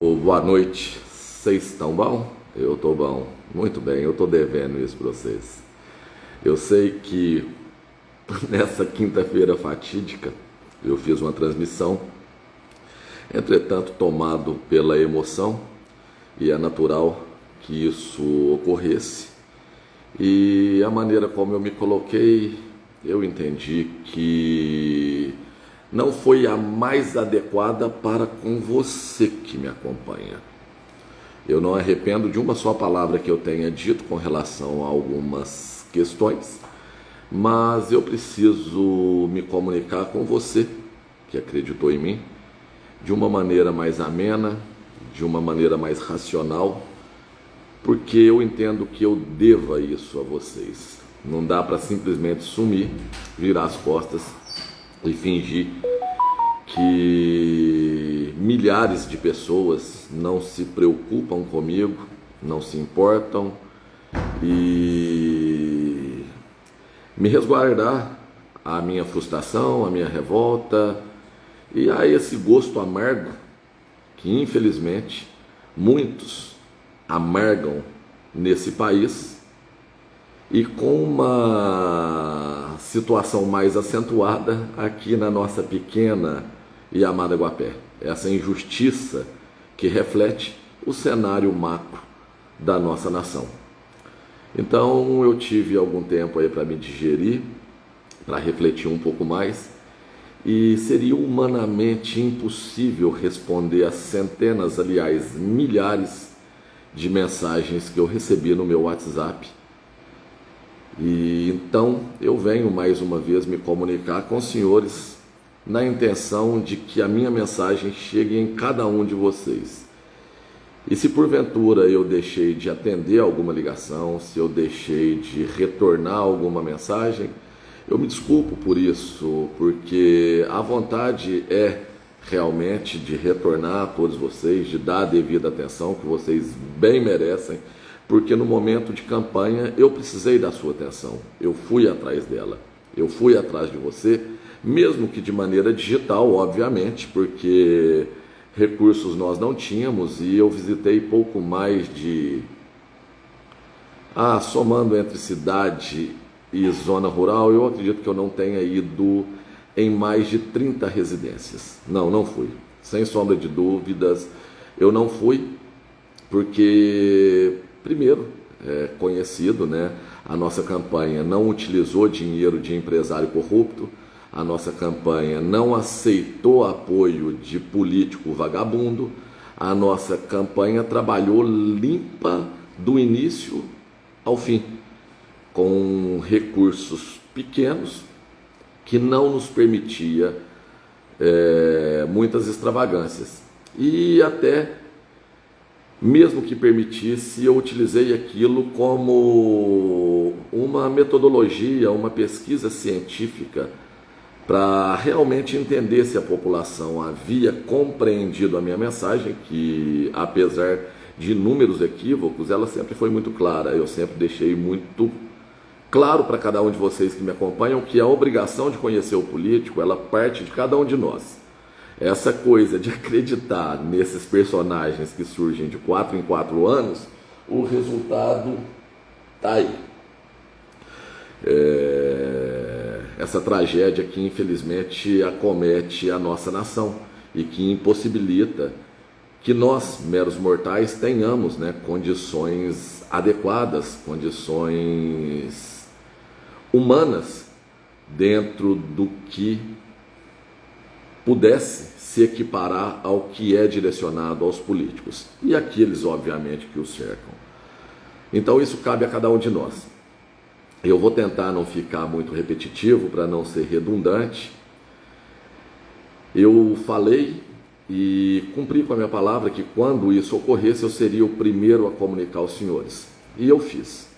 Boa noite, vocês estão bom? Eu tô bom, muito bem, eu tô devendo isso pra vocês. Eu sei que nessa quinta-feira fatídica eu fiz uma transmissão, entretanto tomado pela emoção, e é natural que isso ocorresse, e a maneira como eu me coloquei, eu entendi que não foi a mais adequada para com você que me acompanha. Eu não arrependo de uma só palavra que eu tenha dito com relação a algumas questões, mas eu preciso me comunicar com você que acreditou em mim de uma maneira mais amena, de uma maneira mais racional, porque eu entendo que eu deva isso a vocês. Não dá para simplesmente sumir, virar as costas e fingir que milhares de pessoas não se preocupam comigo, não se importam, e me resguardar a minha frustração, a minha revolta e a esse gosto amargo que infelizmente muitos amargam nesse país, e com uma situação mais acentuada aqui na nossa pequena e amada Guapé. Essa injustiça que reflete o cenário macro da nossa nação. Então eu tive algum tempo aí para me digerir, para refletir um pouco mais, e seria humanamente impossível responder a centenas, aliás, milhares de mensagens que eu recebi no meu WhatsApp. E então eu venho mais uma vez me comunicar com os senhores na intenção de que a minha mensagem chegue em cada um de vocês. E se porventura eu deixei de atender alguma ligação, se eu deixei de retornar alguma mensagem, eu me desculpo por isso, porque a vontade é realmente de retornar a todos vocês, de dar a devida atenção que vocês bem merecem, porque no momento de campanha eu precisei da sua atenção, eu fui atrás dela, eu fui atrás de você, mesmo que de maneira digital, obviamente, porque recursos nós não tínhamos, e eu visitei pouco mais de... somando entre cidade e zona rural, eu acredito que eu não tenha ido em mais de 30 residências. Não fui. Sem sombra de dúvidas, eu não fui, porque, primeiro, é conhecido, né? A nossa campanha não utilizou dinheiro de empresário corrupto, a nossa campanha não aceitou apoio de político vagabundo, a nossa campanha trabalhou limpa do início ao fim, com recursos pequenos que não nos permitia muitas extravagâncias. E até mesmo que permitisse, eu utilizei aquilo como uma metodologia, uma pesquisa científica para realmente entender se a população havia compreendido a minha mensagem, que apesar de inúmeros equívocos, ela sempre foi muito clara. Eu sempre deixei muito claro para cada um de vocês que me acompanham que a obrigação de conhecer o político, ela parte de cada um de nós. Essa coisa de acreditar nesses personagens que surgem de 4 em 4 anos, o resultado está aí. Essa tragédia que infelizmente acomete a nossa nação e que impossibilita que nós, meros mortais, tenhamos, né, condições adequadas, condições humanas dentro do que pudesse se equiparar ao que é direcionado aos políticos e aqueles, obviamente, que os cercam. Então isso cabe a cada um de nós. Eu vou tentar não ficar muito repetitivo para não ser redundante. Eu falei e cumpri com a minha palavra que quando isso ocorresse eu seria o primeiro a comunicar aos senhores. E eu fiz.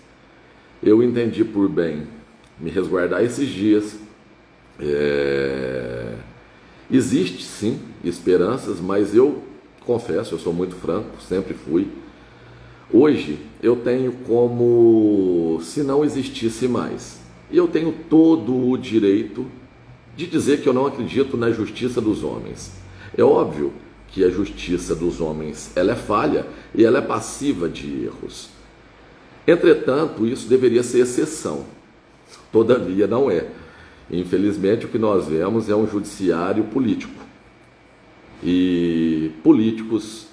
Eu entendi por bem me resguardar esses dias. Existe sim esperanças, mas eu confesso, eu sou muito franco, sempre fui. Hoje eu tenho como se não existisse mais. E eu tenho todo o direito de dizer que eu não acredito na justiça dos homens. É óbvio que a justiça dos homens ela é falha e ela é passiva de erros. Entretanto, isso deveria ser exceção. Todavia, não é. Infelizmente, o que nós vemos é um judiciário político. E políticos,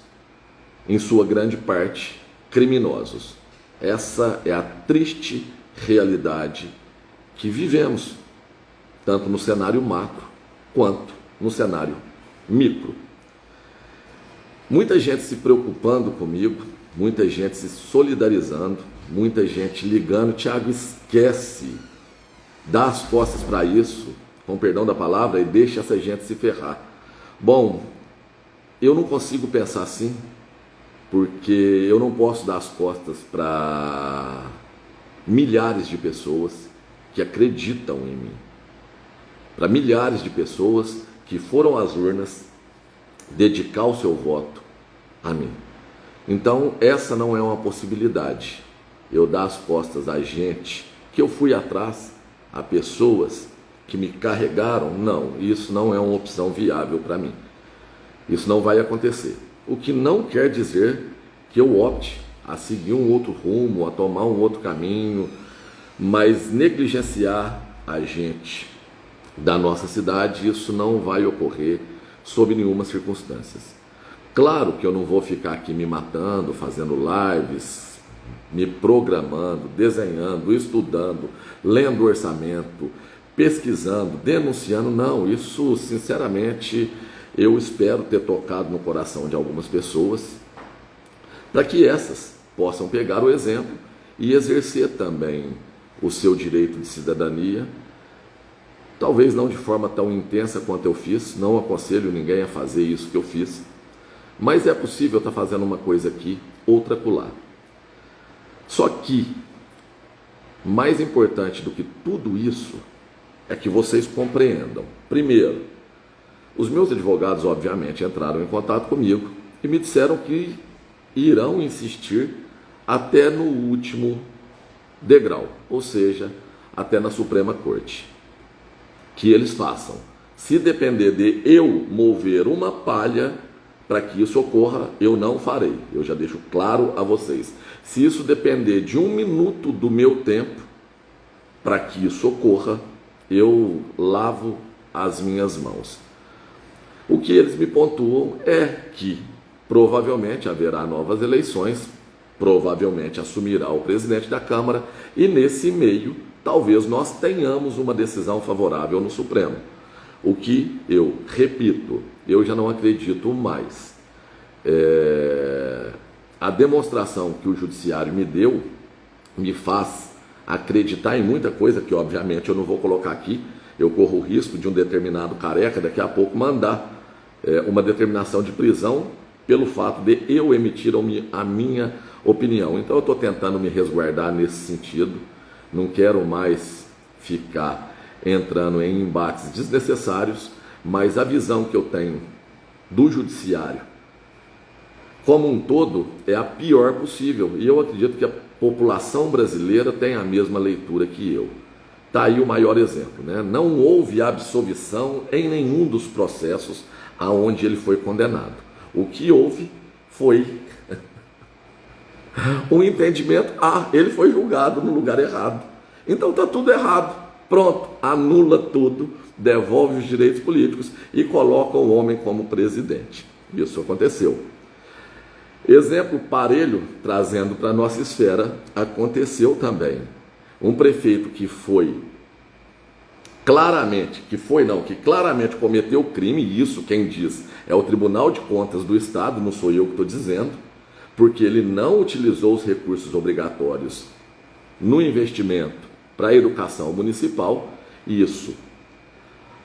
em sua grande parte, criminosos. Essa é a triste realidade que vivemos, tanto no cenário macro quanto no cenário micro. Muita gente se preocupando comigo, muita gente se solidarizando, muita gente ligando. Tiago, esquece, dá as costas para isso, com perdão da palavra, e deixa essa gente se ferrar. Bom, eu não consigo pensar assim, porque eu não posso dar as costas para milhares de pessoas que acreditam em mim, para milhares de pessoas que foram às urnas dedicar o seu voto a mim. Então, essa não é uma possibilidade. Eu dar as costas a gente que eu fui atrás, a pessoas que me carregaram. Não, isso não é uma opção viável para mim. Isso não vai acontecer. O que não quer dizer que eu opte a seguir um outro rumo, a tomar um outro caminho, mas negligenciar a gente da nossa cidade, isso não vai ocorrer sob nenhuma circunstância. Claro que eu não vou ficar aqui me matando, fazendo lives, me programando, desenhando, estudando, lendo orçamento, pesquisando, denunciando. Não, isso sinceramente eu espero ter tocado no coração de algumas pessoas, para que essas possam pegar o exemplo e exercer também o seu direito de cidadania. Talvez não de forma tão intensa quanto eu fiz, não aconselho ninguém a fazer isso que eu fiz, mas é possível estar fazendo uma coisa aqui, outra acolá. Só que, mais importante do que tudo isso, é que vocês compreendam. Primeiro, os meus advogados, obviamente, entraram em contato comigo e me disseram que irão insistir até no último degrau, ou seja, até na Suprema Corte. Que eles façam. Se depender de eu mover uma palha para que isso ocorra, eu não farei. Eu já deixo claro a vocês. Se isso depender de 1 minuto do meu tempo para que isso ocorra, eu lavo as minhas mãos. O que eles me pontuam é que provavelmente haverá novas eleições, provavelmente assumirá o presidente da Câmara e nesse meio talvez nós tenhamos uma decisão favorável no Supremo. O que eu repito, eu já não acredito mais. A demonstração que o judiciário me deu me faz acreditar em muita coisa que obviamente eu não vou colocar aqui. Eu corro o risco de um determinado careca daqui a pouco mandar uma determinação de prisão pelo fato de eu emitir a minha opinião. Então eu estou tentando me resguardar nesse sentido. Não quero mais ficar entrando em embates desnecessários, mas a visão que eu tenho do judiciário como um todo é a pior possível. E eu acredito que a população brasileira tem a mesma leitura que eu. Está aí o maior exemplo, né? Não houve absolvição em nenhum dos processos aonde ele foi condenado. O que houve foi um entendimento, ele foi julgado no lugar errado. Então está tudo errado. Pronto, anula tudo, devolve os direitos políticos e coloca o homem como presidente. Isso aconteceu. Exemplo parelho, trazendo para a nossa esfera, aconteceu também. Um prefeito que claramente cometeu crime, e isso quem diz é o Tribunal de Contas do Estado, não sou eu que estou dizendo, porque ele não utilizou os recursos obrigatórios no investimento para a educação municipal. Isso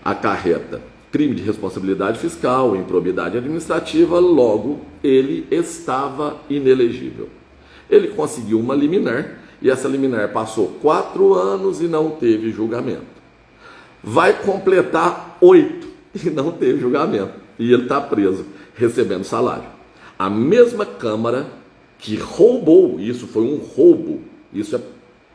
acarreta crime de responsabilidade fiscal, improbidade administrativa, logo ele estava inelegível. Ele conseguiu uma liminar e essa liminar passou 4 anos e não teve julgamento. Vai completar 8 e não teve julgamento. E ele está preso, recebendo salário. A mesma Câmara que roubou, isso foi um roubo, isso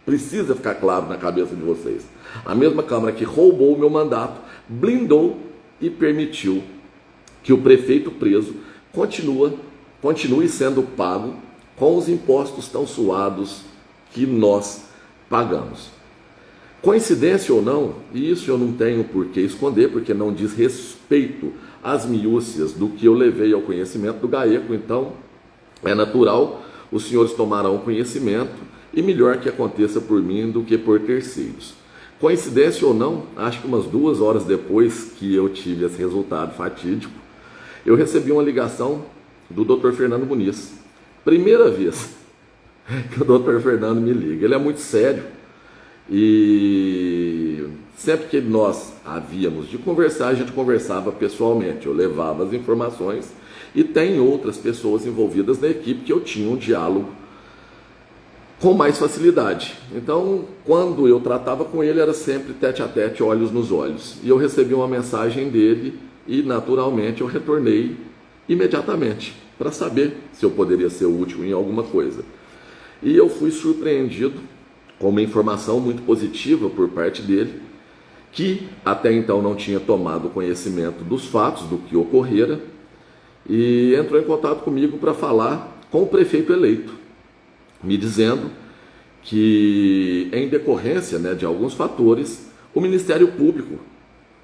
precisa ficar claro na cabeça de vocês. A mesma Câmara que roubou o meu mandato, blindou e permitiu que o prefeito preso continue sendo pago com os impostos tão suados que nós pagamos. Coincidência ou não, e isso eu não tenho por que esconder, porque não diz respeito às miúcias do que eu levei ao conhecimento do GAECO, então é natural os senhores tomarão conhecimento e melhor que aconteça por mim do que por terceiros. Coincidência ou não, acho que umas 2 horas depois que eu tive esse resultado fatídico, eu recebi uma ligação do Dr. Fernando Muniz. Primeira vez que o Dr. Fernando me liga. Ele é muito sério e sempre que nós havíamos de conversar, a gente conversava pessoalmente. Eu levava as informações e tem outras pessoas envolvidas na equipe que eu tinha um diálogo com mais facilidade. Então, quando eu tratava com ele, era sempre tete a tete, olhos nos olhos. E eu recebi uma mensagem dele e, naturalmente, eu retornei imediatamente para saber se eu poderia ser útil em alguma coisa. E eu fui surpreendido com uma informação muito positiva por parte dele, que até então não tinha tomado conhecimento dos fatos, do que ocorrera, e entrou em contato comigo para falar com o prefeito eleito, me dizendo que, em decorrência, de alguns fatores, o Ministério Público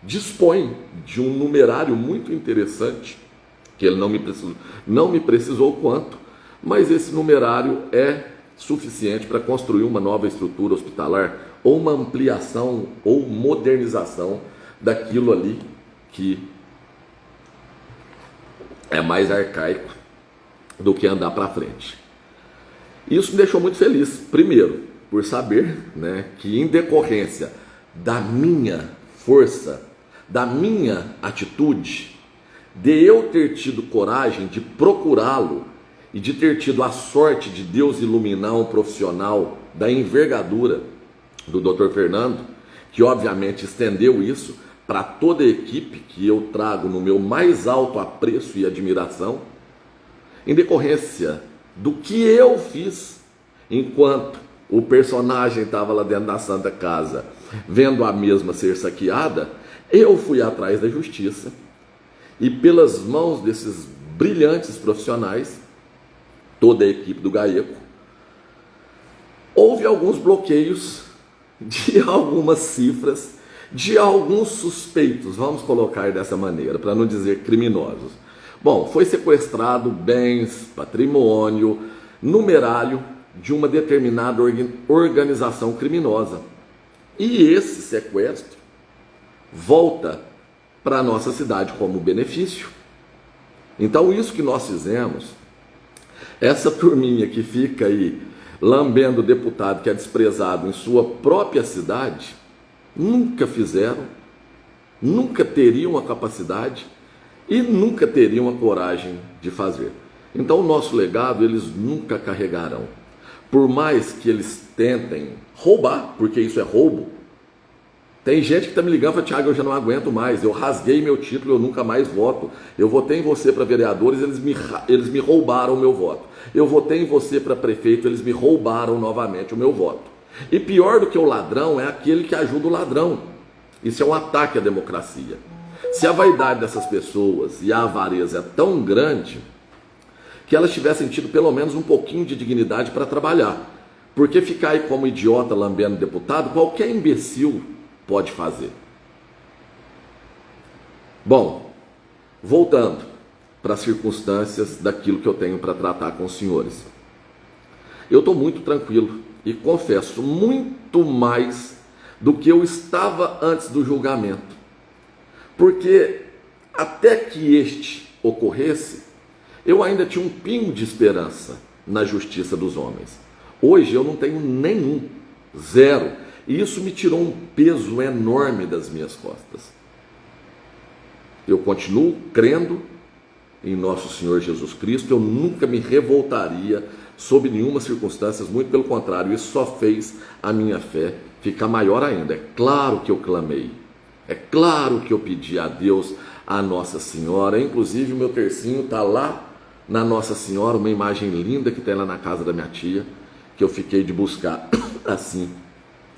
dispõe de um numerário muito interessante, que ele não me precisou quanto, mas esse numerário é suficiente para construir uma nova estrutura hospitalar ou uma ampliação ou modernização daquilo ali que é mais arcaico do que andar para frente. Isso me deixou muito feliz, primeiro, por saber que em decorrência da minha força, da minha atitude, de eu ter tido coragem de procurá-lo e de ter tido a sorte de Deus iluminar um profissional da envergadura do Dr. Fernando, que obviamente estendeu isso para toda a equipe que eu trago no meu mais alto apreço e admiração, em decorrência do que eu fiz enquanto o personagem estava lá dentro da Santa Casa, vendo a mesma ser saqueada, eu fui atrás da justiça e pelas mãos desses brilhantes profissionais, toda a equipe do GAECO, houve alguns bloqueios de algumas cifras, de alguns suspeitos, vamos colocar dessa maneira, para não dizer criminosos. Bom, foi sequestrado bens, patrimônio, numerário de uma determinada organização criminosa. E esse sequestro volta para a nossa cidade como benefício. Então isso que nós fizemos, essa turminha que fica aí lambendo o deputado que é desprezado em sua própria cidade, nunca fizeram, nunca teriam a capacidade e nunca teriam a coragem de fazer. Então o nosso legado eles nunca carregarão. Por mais que eles tentem roubar, porque isso é roubo. Tem gente que está me ligando e fala, Thiago, eu já não aguento mais, eu rasguei meu título, eu nunca mais voto. Eu votei em você para vereadores, eles me roubaram o meu voto. Eu votei em você para prefeito, eles me roubaram novamente o meu voto. E pior do que o ladrão é aquele que ajuda o ladrão. Isso é um ataque à democracia. Se a vaidade dessas pessoas e a avareza é tão grande, que elas tivessem tido pelo menos um pouquinho de dignidade para trabalhar. Porque ficar aí como idiota lambendo deputado, qualquer imbecil pode fazer. Bom, voltando para as circunstâncias daquilo que eu tenho para tratar com os senhores. Eu estou muito tranquilo e confesso muito mais do que eu estava antes do julgamento. Porque até que este ocorresse, eu ainda tinha um pingo de esperança na justiça dos homens. Hoje eu não tenho nenhum, zero. E isso me tirou um peso enorme das minhas costas. Eu continuo crendo em nosso Senhor Jesus Cristo, eu nunca me revoltaria sob nenhuma circunstância, muito pelo contrário, isso só fez a minha fé ficar maior ainda. É claro que eu clamei, é claro que eu pedi a Deus, a Nossa Senhora, inclusive o meu tercinho está lá na Nossa Senhora, uma imagem linda que tem lá na casa da minha tia, que eu fiquei de buscar assim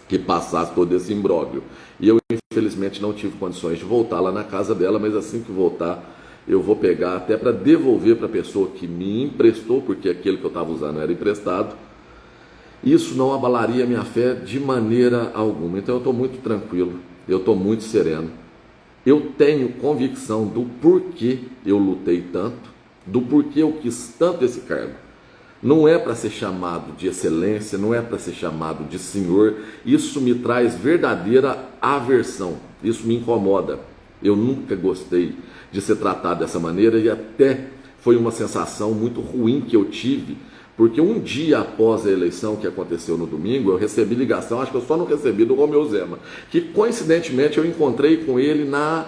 que passasse todo esse imbróglio. E eu, infelizmente, não tive condições de voltar lá na casa dela, mas assim que voltar, eu vou pegar até para devolver para a pessoa que me emprestou, porque aquele que eu estava usando era emprestado. Isso não abalaria minha fé de maneira alguma. Então eu estou muito tranquilo, eu estou muito sereno. Eu tenho convicção do porquê eu lutei tanto, do porquê eu quis tanto esse cargo. Não é para ser chamado de excelência, não é para ser chamado de senhor. Isso me traz verdadeira aversão, isso me incomoda. Eu nunca gostei de ser tratado dessa maneira e até foi uma sensação muito ruim que eu tive, porque um dia após a eleição que aconteceu no domingo, eu recebi ligação, acho que eu só não recebi, do Romeu Zema, que coincidentemente eu encontrei com ele na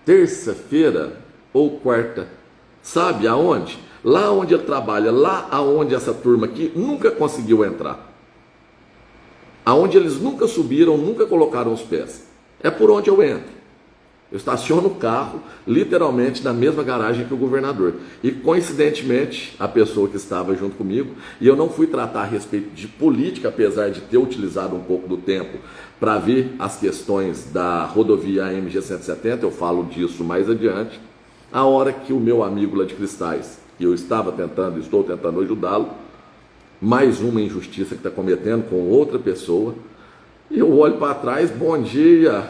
terça-feira ou quarta. Sabe aonde? Lá onde ele trabalha, lá aonde essa turma aqui nunca conseguiu entrar. Aonde eles nunca subiram, nunca colocaram os pés. É por onde eu entro. Eu estaciono o carro, literalmente, na mesma garagem que o governador. E, coincidentemente, a pessoa que estava junto comigo, e eu não fui tratar a respeito de política, apesar de ter utilizado um pouco do tempo para ver as questões da rodovia AMG 170, eu falo disso mais adiante. A hora que o meu amigo lá de Cristais, que eu estou tentando ajudá-lo, mais uma injustiça que está cometendo com outra pessoa, eu olho para trás, bom dia,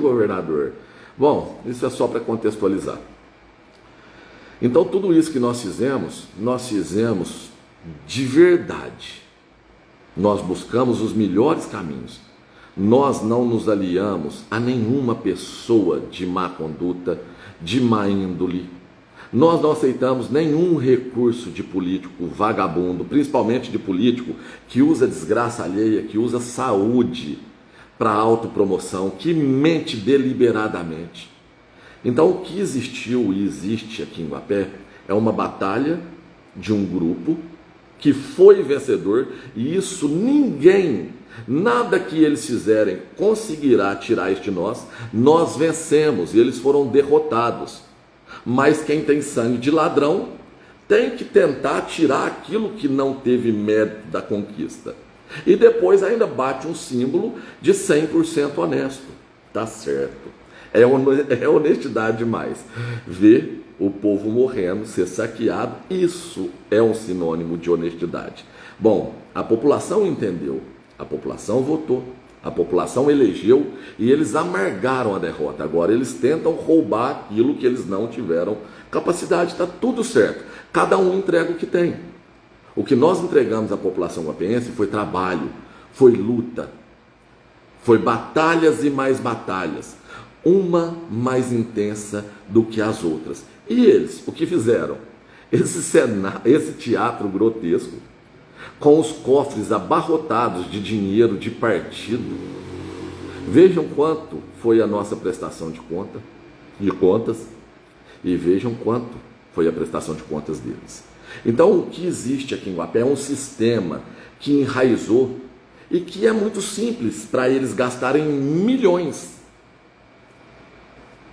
governador. Bom, isso é só para contextualizar. Então, tudo isso que nós fizemos de verdade. Nós buscamos os melhores caminhos. Nós não nos aliamos a nenhuma pessoa de má conduta, de má índole. Nós não aceitamos nenhum recurso de político vagabundo, principalmente de político que usa desgraça alheia, que usa saúde para autopromoção, que mente deliberadamente. Então, o que existiu e existe aqui em Guapé é uma batalha de um grupo que foi vencedor, e isso ninguém, nada que eles fizerem conseguirá tirar isso de nós. Nós vencemos e eles foram derrotados. Mas quem tem sangue de ladrão tem que tentar tirar aquilo que não teve mérito da conquista. E depois ainda bate um símbolo de 100% honesto. Tá certo. É honestidade demais. Ver o povo morrendo, ser saqueado, isso é um sinônimo de honestidade. Bom, a população entendeu, a população votou, a população elegeu e eles amargaram a derrota. Agora eles tentam roubar aquilo que eles não tiveram capacidade. Está tudo certo. Cada um entrega o que tem. O que nós entregamos à população guapense foi trabalho, foi luta, foi batalhas e mais batalhas, uma mais intensa do que as outras. E eles, o que fizeram? Esse teatro grotesco, com os cofres abarrotados de dinheiro de partido. Vejam quanto foi a nossa prestação de contas, e vejam quanto foi a prestação de contas deles. Então, o que existe aqui em Guapé é um sistema que enraizou e que é muito simples para eles gastarem milhões.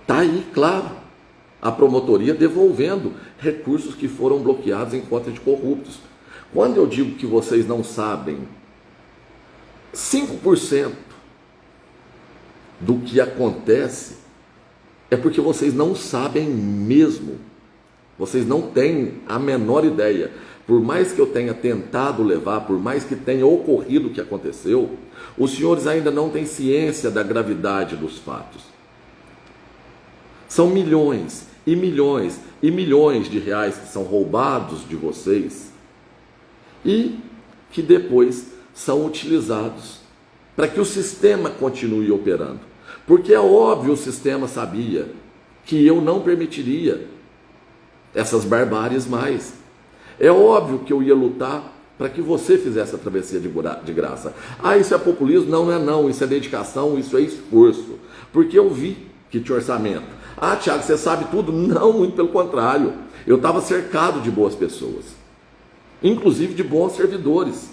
Está aí, claro, a promotoria devolvendo recursos que foram bloqueados em conta de corruptos. Quando eu digo que vocês não sabem 5% do que acontece, é porque vocês não sabem mesmo. Vocês não têm a menor ideia. Por mais que eu tenha tentado levar, por mais que tenha ocorrido o que aconteceu, os senhores ainda não têm ciência da gravidade dos fatos. São milhões e milhões e milhões de reais que são roubados de vocês e que depois são utilizados para que o sistema continue operando. Porque é óbvio, o sistema sabia que eu não permitiria essas barbáries mais. É óbvio que eu ia lutar para que você fizesse a travessia de graça. Ah, isso é populismo? Não, não é não. Isso é dedicação, isso é esforço. Porque eu vi que tinha orçamento. Ah, Tiago, você sabe tudo? Não, muito pelo contrário. Eu estava cercado de boas pessoas, inclusive de bons servidores,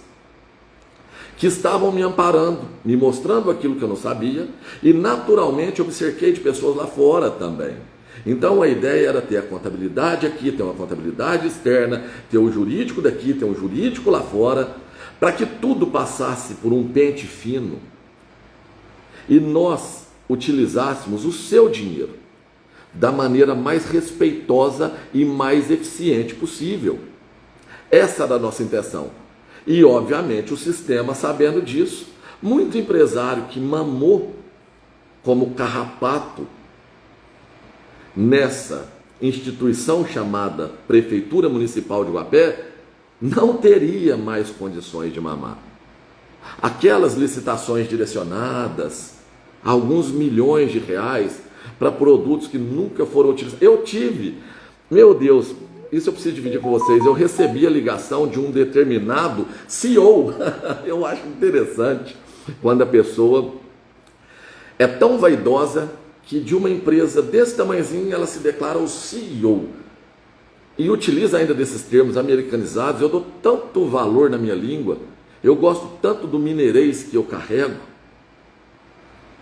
que estavam me amparando, me mostrando aquilo que eu não sabia, e naturalmente eu me cerquei de pessoas lá fora também. Então a ideia era ter a contabilidade aqui, ter uma contabilidade externa, ter o jurídico daqui, ter um jurídico lá fora, para que tudo passasse por um pente fino e nós utilizássemos o seu dinheiro da maneira mais respeitosa e mais eficiente possível. Essa era a nossa intenção. E, obviamente, o sistema, sabendo disso, muito empresário que mamou como carrapato nessa instituição chamada Prefeitura Municipal de Guapé, não teria mais condições de mamar. Aquelas licitações direcionadas, alguns milhões de reais, para produtos que nunca foram utilizados. Eu tive, meu Deus, isso eu preciso dividir com vocês, eu recebi a ligação de um determinado CEO, eu acho interessante, quando a pessoa é tão vaidosa que de uma empresa desse tamanhozinho ela se declara o CEO e utiliza ainda desses termos americanizados. Eu dou tanto valor na minha língua, eu gosto tanto do mineirês que eu carrego,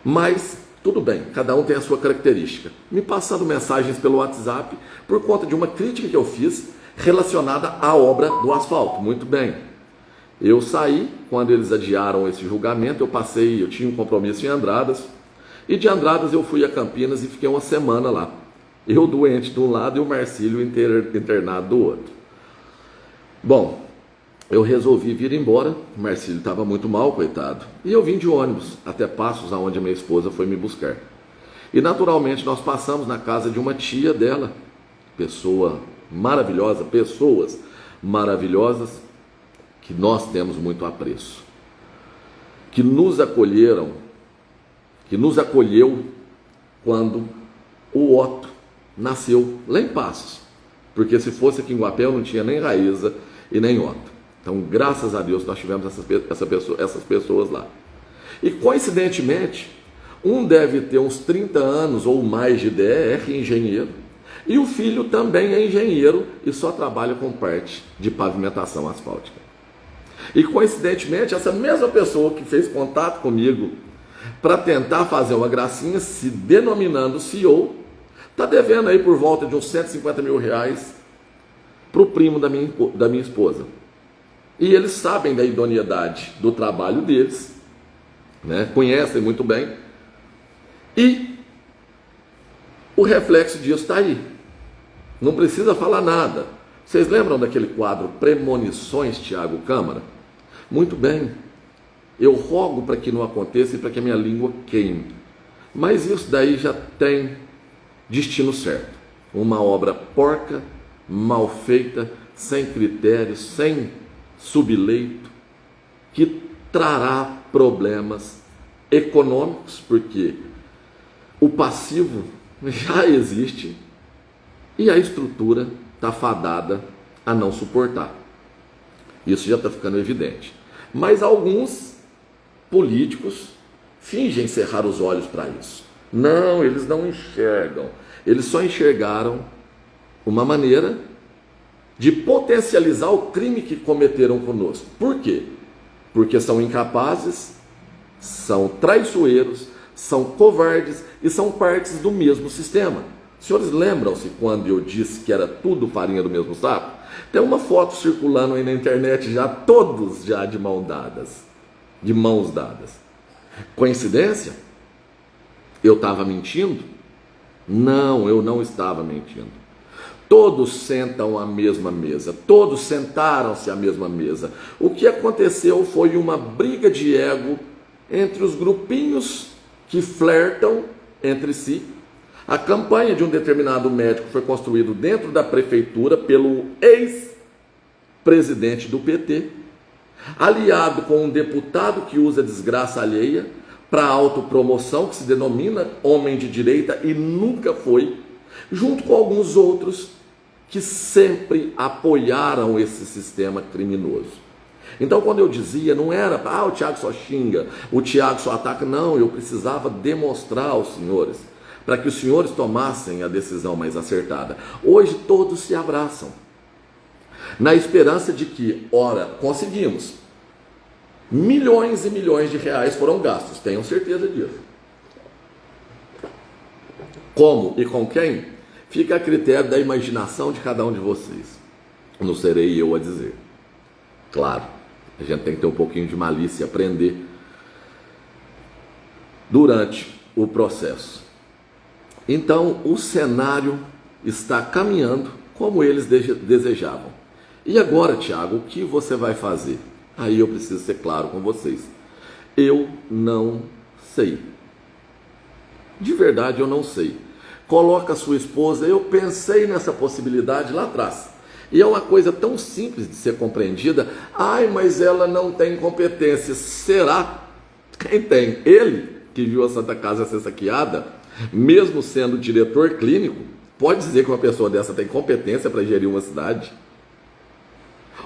mas tudo bem, cada um tem a sua característica. Me passando mensagens pelo WhatsApp por conta de uma crítica que eu fiz relacionada à obra do asfalto. Muito bem, eu saí, quando eles adiaram esse julgamento, eu tinha um compromisso em Andradas, e de Andradas eu fui a Campinas e fiquei uma semana lá. Eu doente de um lado e o Marcílio internado do outro. Bom, eu resolvi vir embora, o Marcílio estava muito mal, coitado, e eu vim de ônibus até Passos, aonde a minha esposa foi me buscar. E naturalmente nós passamos na casa de uma tia dela, pessoas maravilhosas, que nós temos muito apreço, que nos acolheu quando o Otto nasceu lá em Passos, porque se fosse aqui em Guapé eu não tinha nem Raíza e nem Otto. Então, graças a Deus, nós tivemos essas pessoas lá. E, coincidentemente, um deve ter uns 30 anos ou mais de DR, engenheiro, e o filho também é engenheiro e só trabalha com parte de pavimentação asfáltica. E, coincidentemente, essa mesma pessoa que fez contato comigo para tentar fazer uma gracinha, se denominando CEO, está devendo aí por volta de uns 150 mil reais para o primo da minha esposa. E eles sabem da idoneidade do trabalho deles, né? Conhecem muito bem, e o reflexo disso está aí. Não precisa falar nada. Vocês lembram daquele quadro Premonições, Tiago Câmara? Muito bem. Eu rogo para que não aconteça e para que a minha língua queime. Mas isso daí já tem destino certo. Uma obra porca, mal feita, sem critérios, sem subleito, que trará problemas econômicos, porque o passivo já existe e a estrutura está fadada a não suportar. Isso já está ficando evidente. Mas alguns políticos fingem cerrar os olhos para isso. Não, eles não enxergam. Eles só enxergaram uma maneira de potencializar o crime que cometeram conosco. Por quê? Porque são incapazes, são traiçoeiros, são covardes e são partes do mesmo sistema. Os senhores lembram-se quando eu disse que era tudo farinha do mesmo saco? Tem uma foto circulando aí na internet já, todos já de mãos dadas. Coincidência? Eu estava mentindo? Não, eu não estava mentindo. Todos sentam à mesma mesa, todos sentaram-se à mesma mesa. O que aconteceu foi uma briga de ego entre os grupinhos que flertam entre si. A campanha de um determinado médico foi construída dentro da prefeitura pelo ex-presidente do PT, aliado com um deputado que usa desgraça alheia para autopromoção, que se denomina homem de direita e nunca foi, junto com alguns outros que sempre apoiaram esse sistema criminoso. Então, quando eu dizia, não era, o Tiago só xinga, o Tiago só ataca, não, eu precisava demonstrar aos senhores, para que os senhores tomassem a decisão mais acertada. Hoje todos se abraçam, na esperança de que, ora, conseguimos. Milhões e milhões de reais foram gastos, tenham certeza disso. Como e com quem? Fica a critério da imaginação de cada um de vocês. Não serei eu a dizer. Claro, a gente tem que ter um pouquinho de malícia e aprender durante o processo. Então, o cenário está caminhando como eles desejavam. E agora, Tiago, o que você vai fazer? Aí eu preciso ser claro com vocês. Eu não sei. De verdade, eu não sei. Coloca a sua esposa, eu pensei nessa possibilidade lá atrás. E é uma coisa tão simples de ser compreendida. Ai, mas ela não tem competência. Será? Quem tem? Ele, que viu a Santa Casa ser saqueada, mesmo sendo diretor clínico, pode dizer que uma pessoa dessa tem competência para gerir uma cidade?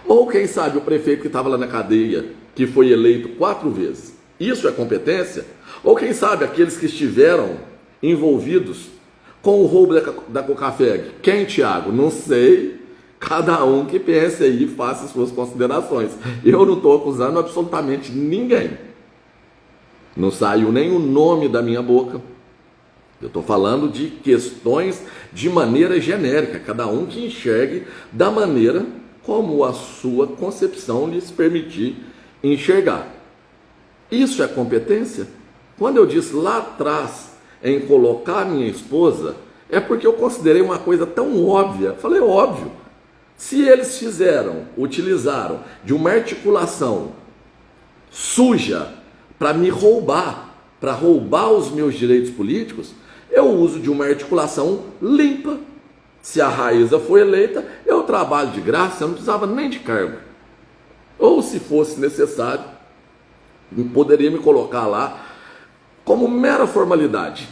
Ou quem sabe o prefeito que estava lá na cadeia, que foi eleito 4 vezes. Isso é competência? Ou quem sabe aqueles que estiveram envolvidos com o roubo da Cocafeg? Quem, Tiago? Não sei. Cada um que pense aí e faça suas considerações. Eu não estou acusando absolutamente ninguém. Não saiu nem o nome da minha boca. Eu estou falando de questões de maneira genérica. Cada um que enxergue da maneira como a sua concepção lhes permitir enxergar. Isso é competência? Quando eu disse lá atrás em colocar minha esposa, é porque eu considerei uma coisa tão óbvia. Falei, óbvio. Se eles utilizaram de uma articulação suja para me roubar, para roubar os meus direitos políticos, eu uso de uma articulação limpa. Se a Raíza foi eleita, eu trabalho de graça, eu não precisava nem de cargo. Ou se fosse necessário, poderia me colocar lá como mera formalidade.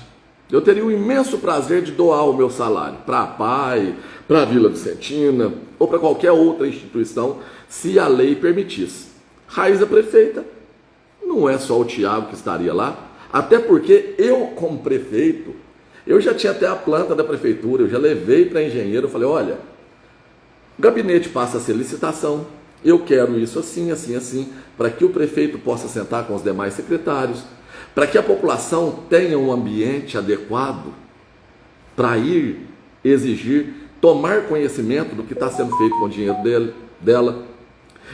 Eu teria o imenso prazer de doar o meu salário para a PAI, para a Vila Vicentina ou para qualquer outra instituição, se a lei permitisse. Raíza prefeita, não é só o Tiago que estaria lá, até porque eu, como prefeito, eu já tinha até a planta da prefeitura, eu já levei para engenheiro, eu falei, olha, o gabinete passa a ser licitação, eu quero isso assim, assim, assim, para que o prefeito possa sentar com os demais secretários, para que a população tenha um ambiente adequado para ir exigir, tomar conhecimento do que está sendo feito com o dinheiro dela.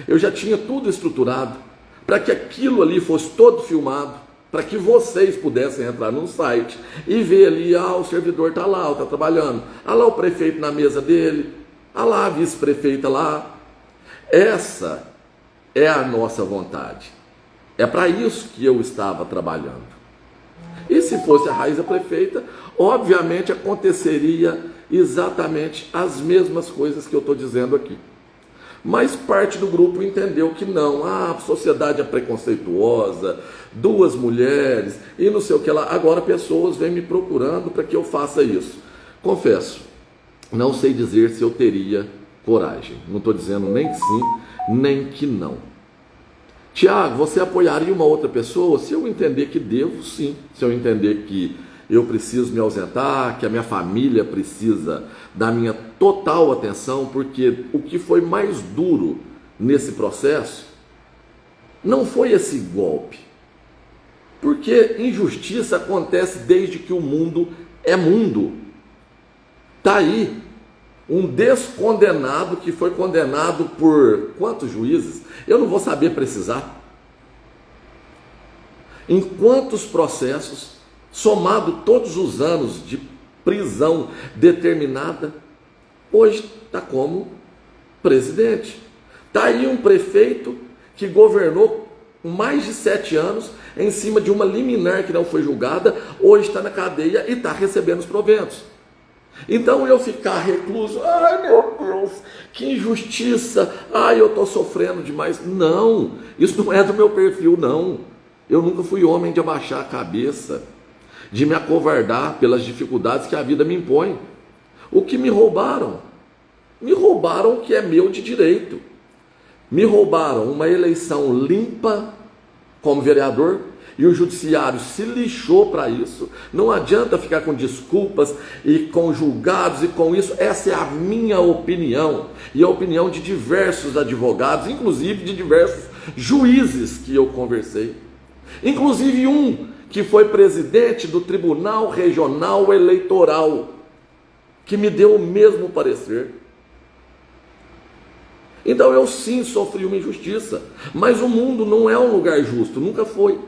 Eu já tinha tudo estruturado para que aquilo ali fosse todo filmado, para que vocês pudessem entrar no site e ver ali, o servidor está lá, está trabalhando, lá o prefeito na mesa dele, lá a vice-prefeita lá. Essa é a nossa vontade. É para isso que eu estava trabalhando. E se fosse a Raíza prefeita, obviamente aconteceria exatamente as mesmas coisas que eu estou dizendo aqui. Mas parte do grupo entendeu que não, a sociedade é preconceituosa, 2 mulheres e não sei o que lá. Agora pessoas vêm me procurando para que eu faça isso. Confesso, não sei dizer se eu teria coragem. Não estou dizendo nem que sim, nem que não. Tiago, você apoiaria uma outra pessoa? Se eu entender que devo, sim. Se eu entender que eu preciso me ausentar, que a minha família precisa da minha total atenção, porque o que foi mais duro nesse processo não foi esse golpe. Porque injustiça acontece desde que o mundo é mundo. Está aí um descondenado que foi condenado por quantos juízes? Eu não vou saber precisar. Em quantos processos, somado todos os anos de prisão determinada, hoje está como presidente. Está aí um prefeito que governou mais de 7 anos em cima de uma liminar que não foi julgada, hoje está na cadeia e está recebendo os proventos. Então eu ficar recluso, ai meu Deus, que injustiça, ai eu estou sofrendo demais. Não, isso não é do meu perfil não. Eu nunca fui homem de abaixar a cabeça, de me acovardar pelas dificuldades que a vida me impõe. O que me roubaram? Me roubaram o que é meu de direito. Me roubaram uma eleição limpa como vereador, e o judiciário se lixou para isso. Não adianta ficar com desculpas e com julgados e com isso. Essa é a minha opinião e a opinião de diversos advogados, inclusive de diversos juízes que eu conversei. Inclusive um que foi presidente do Tribunal Regional Eleitoral, que me deu o mesmo parecer. Então eu sim sofri uma injustiça, mas o mundo não é um lugar justo, nunca foi.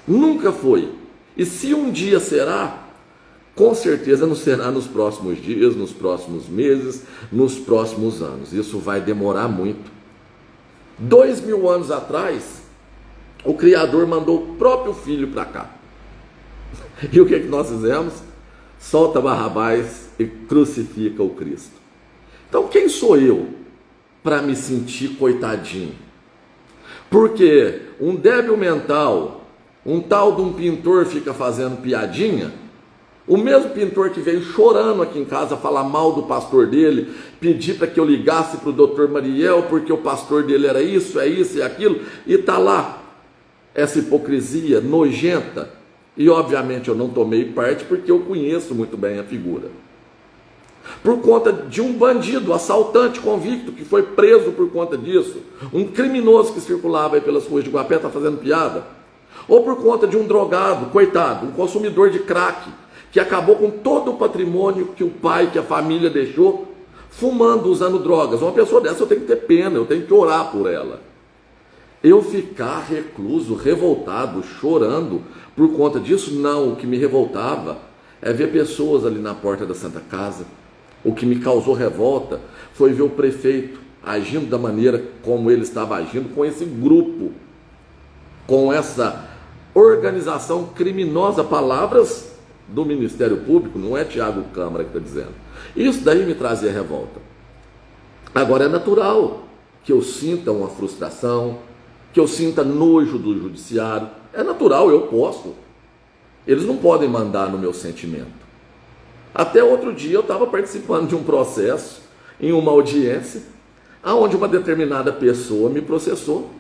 Nunca foi. E se um dia será, Com certeza não será nos próximos dias, nos próximos meses, nos próximos anos. Isso vai demorar muito. 2000 anos atrás, o Criador mandou o próprio Filho para cá. E o que nós fizemos? Solta Barrabás e crucifica o Cristo. Então quem sou eu para me sentir coitadinho? Porque um débil mental, um tal de um pintor fica fazendo piadinha, o mesmo pintor que veio chorando aqui em casa falar mal do pastor dele, pedir para que eu ligasse para o doutor Mariel, porque o pastor dele era isso e aquilo, e está lá essa hipocrisia nojenta. E obviamente eu não tomei parte porque eu conheço muito bem a figura. Por conta de um bandido, assaltante convicto, que foi preso por conta disso, um criminoso que circulava aí pelas ruas de Guapé, está fazendo piada, ou por conta de um drogado, coitado, um consumidor de crack, que acabou com todo o patrimônio que o pai, que a família deixou, fumando, usando drogas. Uma pessoa dessa eu tenho que ter pena, eu tenho que orar por ela. Eu ficar recluso, revoltado, chorando por conta disso? Não, o que me revoltava é ver pessoas ali na porta da Santa Casa. O que me causou revolta foi ver o prefeito agindo da maneira como ele estava agindo com esse grupo, com essa organização criminosa. Palavras do Ministério Público, não é Tiago Câmara que está dizendo. Isso daí me trazia revolta. Agora é natural que eu sinta uma frustração, que eu sinta nojo do judiciário. É natural, eu posso. Eles não podem mandar no meu sentimento. Até outro dia eu estava participando de um processo, em uma audiência, onde uma determinada pessoa me processou.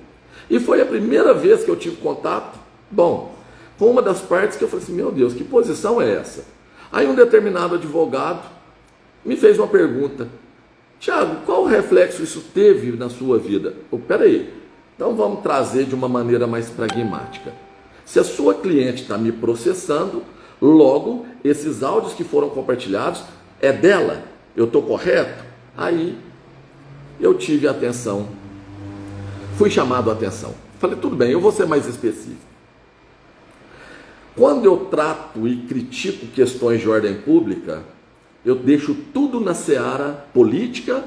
E foi a primeira vez que eu tive contato, com uma das partes, que eu falei assim, meu Deus, que posição é essa? Aí um determinado advogado me fez uma pergunta: Tiago, qual reflexo isso teve na sua vida? Peraí, então vamos trazer de uma maneira mais pragmática. Se a sua cliente está me processando, logo, esses áudios que foram compartilhados é dela, eu estou correto? Aí eu tive atenção, fui chamado a atenção. Falei, tudo bem, eu vou ser mais específico. Quando eu trato e critico questões de ordem pública, eu deixo tudo na seara política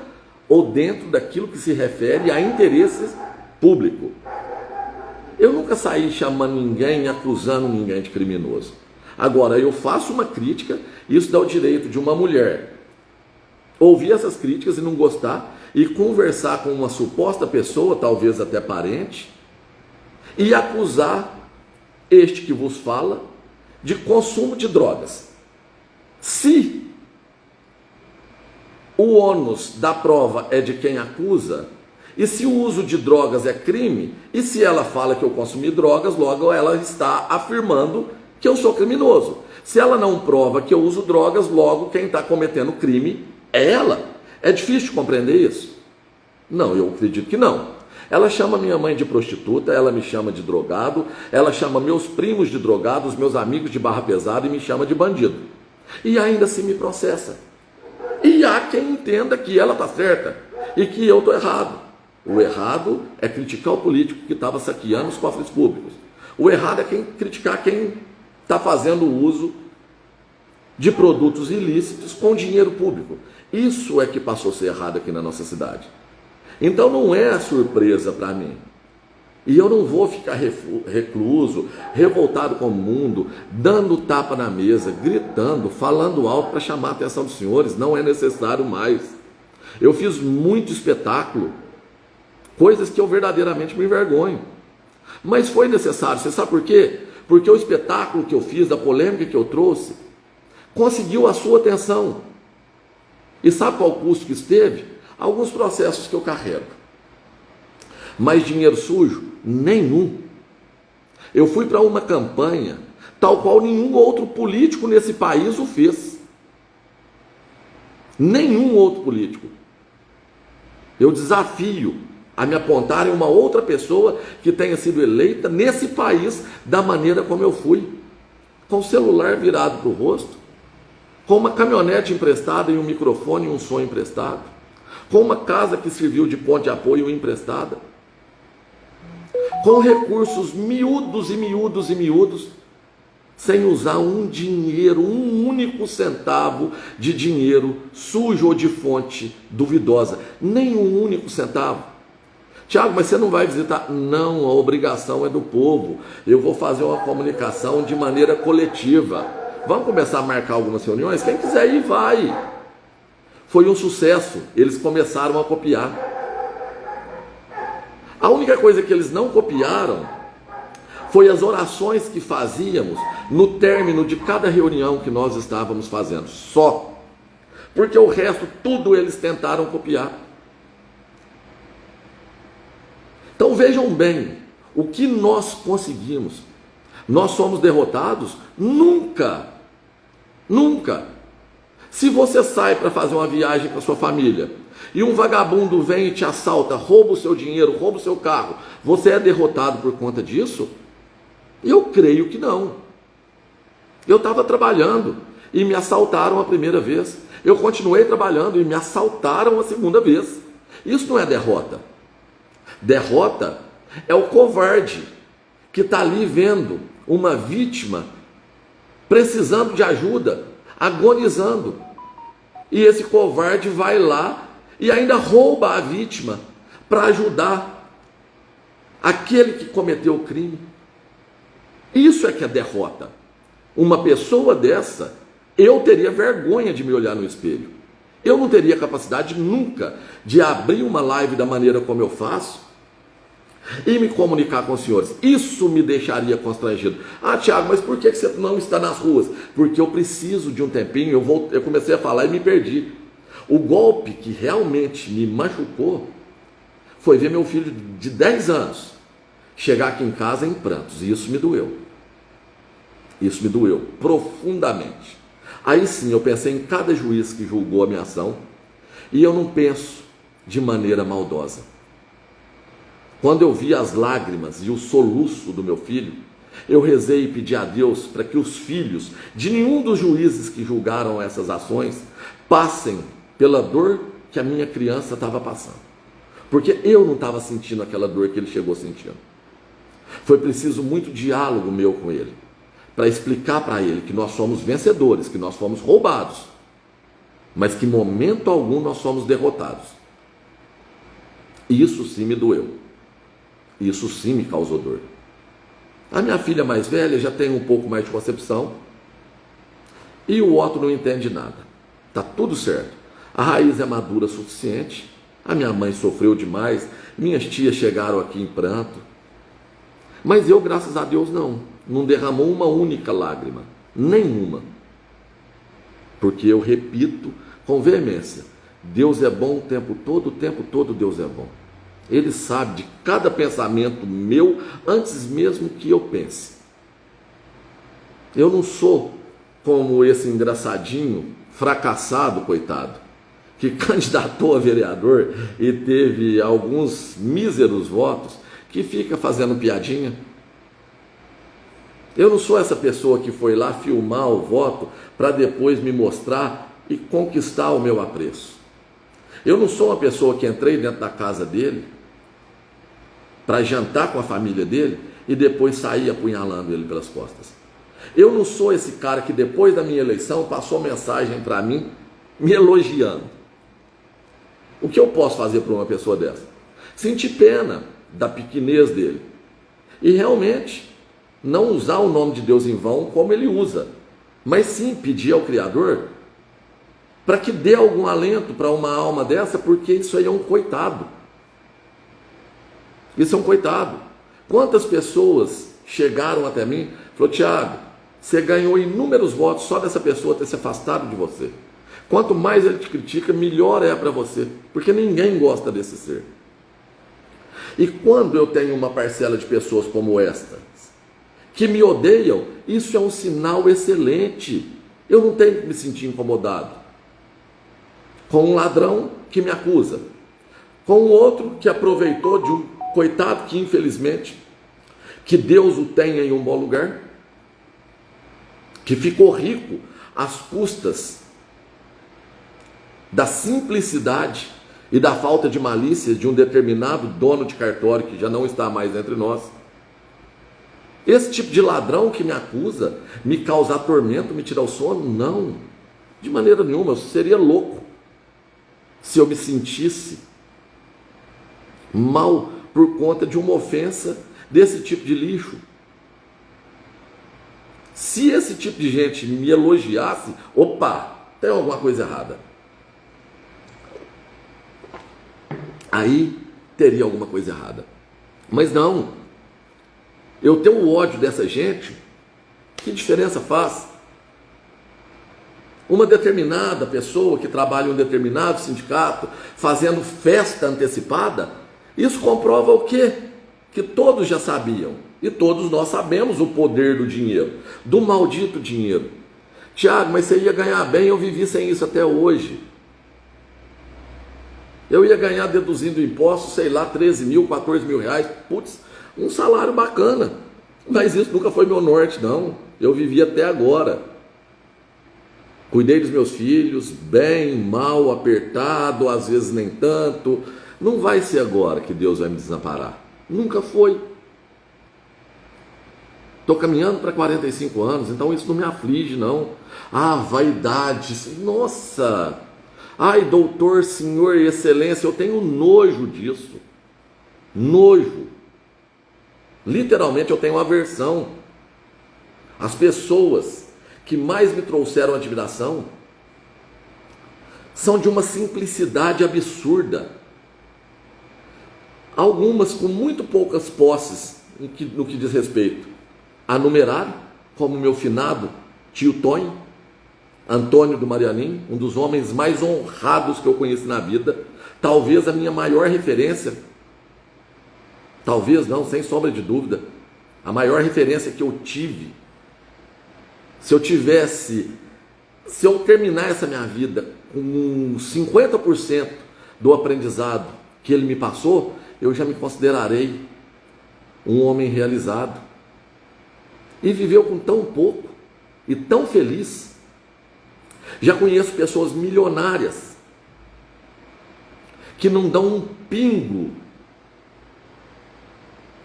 ou dentro daquilo que se refere a interesses públicos. Eu nunca saí chamando ninguém, acusando ninguém de criminoso. Agora, eu faço uma crítica, isso dá o direito de uma mulher ouvir essas críticas e não gostar, e conversar com uma suposta pessoa, talvez até parente, e acusar este que vos fala de consumo de drogas. Se o ônus da prova é de quem acusa, e se o uso de drogas é crime, e se ela fala que eu consumi drogas, logo ela está afirmando que eu sou criminoso. Se ela não prova que eu uso drogas, logo quem está cometendo crime é ela. É difícil compreender isso? Não, eu acredito que não. Ela chama minha mãe de prostituta, ela me chama de drogado, ela chama meus primos de drogados, meus amigos de barra pesada, e me chama de bandido. E ainda assim me processa. E há quem entenda que ela está certa e que eu estou errado. O errado é criticar o político que estava saqueando os cofres públicos. O errado é criticar quem está fazendo uso de produtos ilícitos com dinheiro público. Isso é que passou a ser errado aqui na nossa cidade. Então não é surpresa para mim. E eu não vou ficar recluso, revoltado com o mundo, dando tapa na mesa, gritando, falando alto para chamar a atenção dos senhores. Não é necessário mais. Eu fiz muito espetáculo, coisas que eu verdadeiramente me envergonho. Mas foi necessário. Você sabe por quê? Porque o espetáculo que eu fiz, a polêmica que eu trouxe, conseguiu a sua atenção. E sabe qual o custo que isso teve? Alguns processos que eu carrego. Mas dinheiro sujo? Nenhum. Eu fui para uma campanha tal qual nenhum outro político nesse país o fez. Nenhum outro político. Eu desafio a me apontarem uma outra pessoa que tenha sido eleita nesse país da maneira como eu fui. Com o celular virado para o rosto, com uma caminhonete emprestada e um microfone e um som emprestado, com uma casa que serviu de ponte de apoio emprestada, com recursos miúdos e miúdos e miúdos, sem usar um dinheiro, um único centavo de dinheiro sujo ou de fonte duvidosa. Nem um único centavo. Tiago, mas você não vai visitar? Não, a obrigação é do povo. Eu vou fazer uma comunicação de maneira coletiva. Vamos começar a marcar algumas reuniões? Quem quiser ir, vai. Foi um sucesso. Eles começaram a copiar. A única coisa que eles não copiaram foi as orações que fazíamos no término de cada reunião que nós estávamos fazendo. Só. Porque o resto, tudo eles tentaram copiar. Então vejam bem, o que nós conseguimos. Nós somos derrotados? Nunca. Nunca. Se você sai para fazer uma viagem com a sua família e um vagabundo vem e te assalta, rouba o seu dinheiro, rouba o seu carro, você é derrotado por conta disso? Eu creio que não. Eu estava trabalhando e me assaltaram a primeira vez. Eu continuei trabalhando e me assaltaram a segunda vez. Isso não é derrota. Derrota é o covarde que está ali vendo uma vítima precisando de ajuda, agonizando. E esse covarde vai lá e ainda rouba a vítima para ajudar aquele que cometeu o crime. Isso é que é derrota. Uma pessoa dessa, eu teria vergonha de me olhar no espelho. Eu não teria capacidade nunca de abrir uma live da maneira como eu faço e me comunicar com os senhores. Isso me deixaria constrangido. Ah, Tiago, mas por que você não está nas ruas? Porque eu preciso de um tempinho. Eu comecei a falar e me perdi. O golpe que realmente me machucou foi ver meu filho de 10 anos chegar aqui em casa em prantos. E isso me doeu. Isso me doeu profundamente. Aí sim eu pensei em cada juiz que julgou a minha ação. E eu não penso de maneira maldosa. Quando eu vi as lágrimas e o soluço do meu filho, eu rezei e pedi a Deus para que os filhos de nenhum dos juízes que julgaram essas ações passem pela dor que a minha criança estava passando. Porque eu não estava sentindo aquela dor que ele chegou sentindo. Foi preciso muito diálogo meu com ele, para explicar para ele que nós somos vencedores, que nós fomos roubados, mas que em momento algum nós somos derrotados. E isso sim me doeu. Isso sim me causou dor. A minha filha mais velha já tem um pouco mais de concepção e o Otto não entende nada. Está tudo certo. A raiz é madura o suficiente. A minha mãe sofreu demais. Minhas tias chegaram aqui em pranto. Mas eu, graças a Deus, não derramou uma única lágrima. Nenhuma. Porque eu repito com veemência: Deus é bom o tempo todo Deus é bom. Ele sabe de cada pensamento meu antes mesmo que eu pense. Eu não sou como esse engraçadinho, fracassado, coitado, que candidatou a vereador e teve alguns míseros votos, que fica fazendo piadinha. Eu não sou essa pessoa que foi lá filmar o voto para depois me mostrar e conquistar o meu apreço. Eu não sou uma pessoa que entrei dentro da casa dele para jantar com a família dele e depois sair apunhalando ele pelas costas. Eu não sou esse cara que depois da minha eleição passou mensagem para mim me elogiando. O que eu posso fazer para uma pessoa dessa? Sentir pena da pequenez dele e realmente não usar o nome de Deus em vão como ele usa, mas sim pedir ao Criador para que dê algum alento para uma alma dessa, porque isso aí é um coitado. Isso é um coitado. Quantas pessoas chegaram até mim e falaram: Tiago, você ganhou inúmeros votos só dessa pessoa ter se afastado de você. Quanto mais ele te critica, melhor é para você, porque ninguém gosta desse ser. E quando eu tenho uma parcela de pessoas como esta, que me odeiam, isso é um sinal excelente. Eu não tenho que me sentir incomodado com um ladrão que me acusa, com um outro que aproveitou de um coitado que infelizmente, que Deus o tenha em um bom lugar, que ficou rico às custas da simplicidade e da falta de malícia de um determinado dono de cartório que já não está mais entre nós. Esse tipo de ladrão que me acusa, me causar tormento, me tirar o sono, não. De maneira nenhuma, eu seria louco se eu me sentisse mal por conta de uma ofensa desse tipo de lixo. Se esse tipo de gente me elogiasse, opa, tem alguma coisa errada. Aí teria alguma coisa errada. Mas não. Eu tenho ódio dessa gente, que diferença faz? Uma determinada pessoa que trabalha em um determinado sindicato, fazendo festa antecipada, isso comprova o quê? Que todos já sabiam, e todos nós sabemos o poder do dinheiro, do maldito dinheiro. Tiago, mas você ia ganhar bem, eu vivi sem isso até hoje. Eu ia ganhar deduzindo impostos, sei lá, 13 mil, 14 mil reais, putz, um salário bacana. Mas isso nunca foi meu norte, não. Eu vivi até agora. Cuidei dos meus filhos, bem, mal, apertado, às vezes nem tanto. Não vai ser agora que Deus vai me desamparar. Nunca foi. Estou caminhando para 45 anos, então isso não me aflige, não. Ah, vaidade, nossa! Ai, doutor, senhor, excelência, eu tenho nojo disso. Nojo. Literalmente eu tenho aversão. As pessoas que mais me trouxeram admiração são de uma simplicidade absurda. Algumas com muito poucas posses no que diz respeito a numerário, como meu finado tio Tonho, Antônio do Marianim, um dos homens mais honrados que eu conheci na vida, talvez a minha maior referência, talvez não, sem sombra de dúvida, a maior referência que eu tive. Se eu terminar essa minha vida com 50% do aprendizado que ele me passou, eu já me considerarei um homem realizado. E viveu com tão pouco e tão feliz. Já conheço pessoas milionárias que não dão um pingo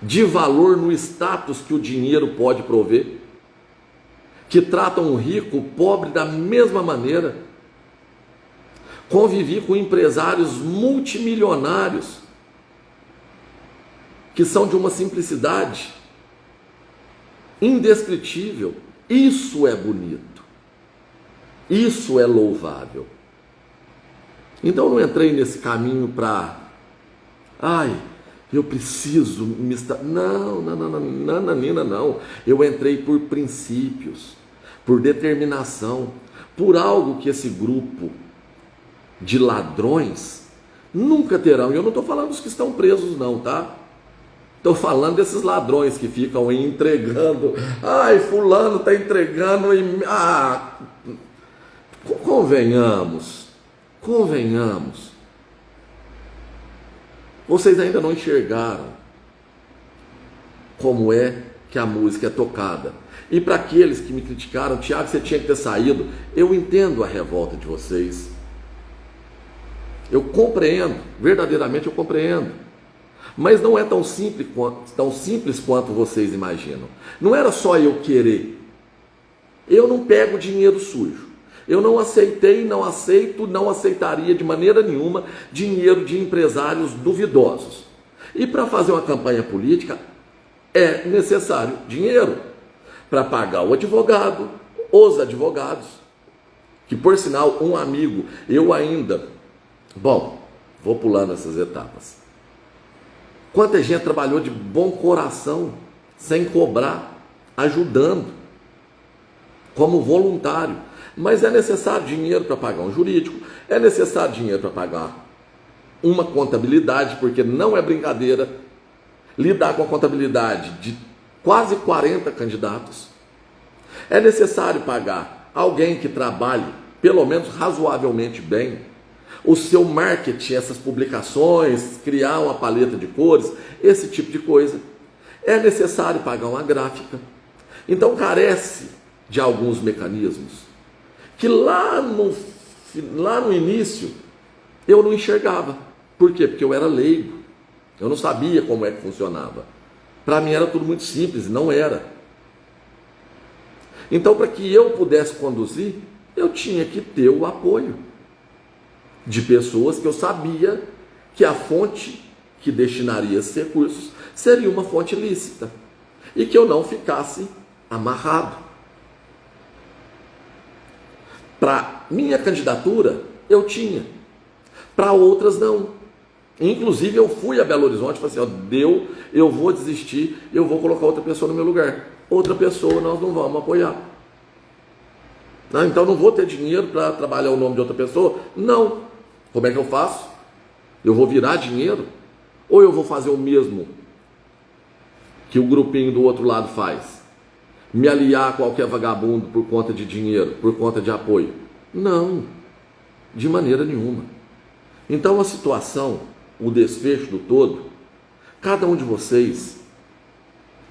de valor no status que o dinheiro pode prover, que tratam o rico, o pobre da mesma maneira. Convivi com empresários multimilionários que são de uma simplicidade indescritível. Isso é bonito. Isso é louvável. Então eu não entrei nesse caminho para, eu preciso me estar... Não. Eu entrei por princípios, por determinação, por algo que esse grupo de ladrões nunca terão. E eu não estou falando dos que estão presos não, tá? Estou falando desses ladrões que ficam entregando. Fulano está entregando. Convenhamos. Vocês ainda não enxergaram como é que a música é tocada. E para aqueles que me criticaram, Tiago, você tinha que ter saído. Eu entendo a revolta de vocês. Eu compreendo, verdadeiramente eu compreendo. Mas não é tão simples quanto vocês imaginam. Não era só eu querer. Eu não pego dinheiro sujo. Eu não aceitei, não aceito, não aceitaria de maneira nenhuma dinheiro de empresários duvidosos. E para fazer uma campanha política é necessário dinheiro para pagar o advogado, os advogados, que por sinal um amigo, vou pulando essas etapas. Quanta gente trabalhou de bom coração, sem cobrar, ajudando, como voluntário. Mas é necessário dinheiro para pagar um jurídico, é necessário dinheiro para pagar uma contabilidade, porque não é brincadeira lidar com a contabilidade de quase 40 candidatos. É necessário pagar alguém que trabalhe, pelo menos razoavelmente bem, o seu marketing, essas publicações, criar uma paleta de cores, esse tipo de coisa. É necessário pagar uma gráfica. Então carece de alguns mecanismos que lá no início eu não enxergava. Por quê? Porque eu era leigo. Eu não sabia como é que funcionava. Para mim era tudo muito simples, não era. Então, para que eu pudesse conduzir, eu tinha que ter o apoio de pessoas que eu sabia que a fonte que destinaria esses recursos seria uma fonte lícita e que eu não ficasse amarrado. Para minha candidatura, eu tinha. Para outras, não. Inclusive, eu fui a Belo Horizonte e falei assim, eu vou desistir, eu vou colocar outra pessoa no meu lugar. Outra pessoa nós não vamos apoiar. Não, então não vou ter dinheiro para trabalhar o nome de outra pessoa? Não. Como é que eu faço? Eu vou virar dinheiro? Ou eu vou fazer o mesmo que o grupinho do outro lado faz? Me aliar a qualquer vagabundo por conta de dinheiro, por conta de apoio? Não, de maneira nenhuma. Então a situação, o desfecho do todo, cada um de vocês